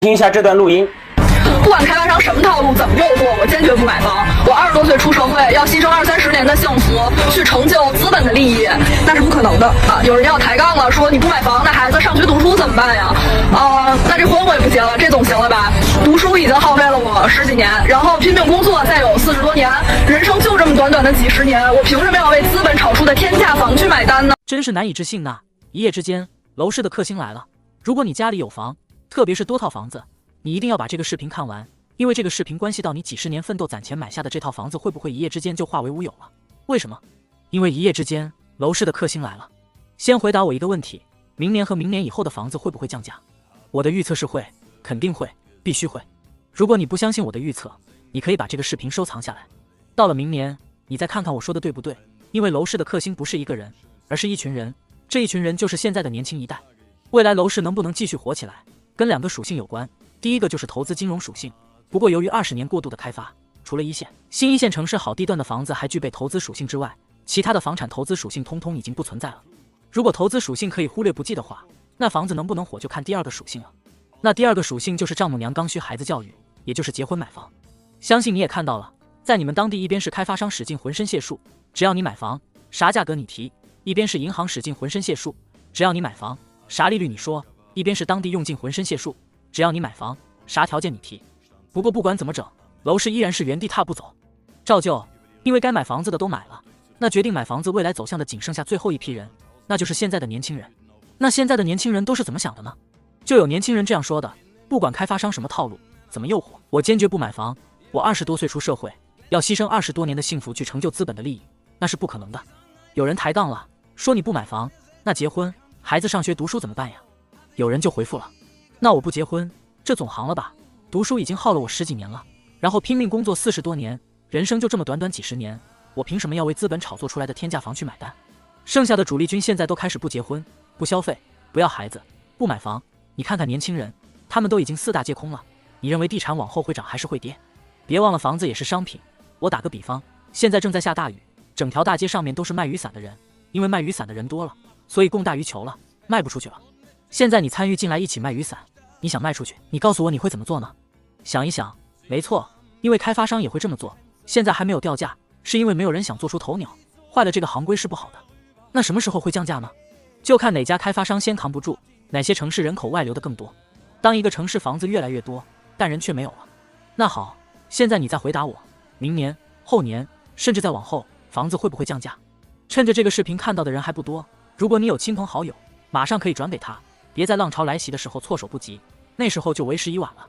听一下这段录音。不管开发商什么套路，怎么诱惑，我坚决不买房。我20多岁出社会，要牺牲20-30年的幸福去成就资本的利益，那是不可能的啊！有人要抬杠了，说你不买房，那孩子上学读书怎么办呀？那这婚我也不结了，这总行了吧？读书已经耗费了我10几年，然后拼命工作再有40多年，人生就这么短短的几十年，我凭什么要为资本炒出的天价房去买单呢？真是难以置信呐！一夜之间，楼市的克星来了。如果你家里有房，特别是多套房子，你一定要把这个视频看完，因为这个视频关系到你几十年奋斗攒钱买下的这套房子会不会一夜之间就化为乌有了。为什么？因为一夜之间楼市的克星来了。先回答我一个问题，明年和明年以后的房子会不会降价？我的预测是会，肯定会，必须会。如果你不相信我的预测，你可以把这个视频收藏下来，到了明年你再看看我说的对不对。因为楼市的克星不是一个人，而是一群人，这一群人就是现在的年轻一代。未来楼市能不能继续火起来，跟2个属性有关。第一个就是投资金融属性，不过由于20年过度的开发，除了新一线城市好地段的房子还具备投资属性之外，其他的房产投资属性通通已经不存在了。如果投资属性可以忽略不计的话，那房子能不能火就看第2个属性了。那第2个属性就是丈母娘刚需孩子教育，也就是结婚买房。相信你也看到了，在你们当地一边是开发商使尽浑身解数，只要你买房，啥价格你提；一边是银行使尽浑身解数，只要你买房，啥利率你说；一边是当地用尽浑身解数，只要你买房，啥条件你提。不过不管怎么整，楼市依然是原地踏步走。照旧，因为该买房子的都买了，那决定买房子未来走向的仅剩下最后一批人，那就是现在的年轻人。那现在的年轻人都是怎么想的呢？就有年轻人这样说的，不管开发商什么套路，怎么诱惑，我坚决不买房。我20多岁出社会，要牺牲20多年的幸福去成就资本的利益，那是不可能的。有人抬杠了，说你不买房，那结婚孩子上学读书怎么办呀？有人就回复了，那我不结婚，这总行了吧？读书已经耗了我10几年了，然后拼命工作40多年，人生就这么短短几十年，我凭什么要为资本炒作出来的天价房去买单？剩下的主力军现在都开始不结婚、不消费、不要孩子、不买房。你看看年轻人，他们都已经4大皆空了。你认为地产往后会涨还是会跌？别忘了房子也是商品。我打个比方，现在正在下大雨，整条大街上面都是卖雨伞的人，因为卖雨伞的人多了，所以供大于求了，卖不出去了。现在你参与进来一起卖雨伞，你想卖出去，你告诉我你会怎么做呢？想一想，没错，因为开发商也会这么做。现在还没有掉价，是因为没有人想做出头鸟，坏了这个行规是不好的。那什么时候会降价呢？就看哪家开发商先扛不住，哪些城市人口外流的更多。当一个城市房子越来越多，但人却没有了，那好，现在你再回答我，明年、后年，甚至再往后，房子会不会降价？趁着这个视频看到的人还不多，如果你有亲朋好友，马上可以转给他，别在浪潮来袭的时候措手不及，那时候就为时已晚了。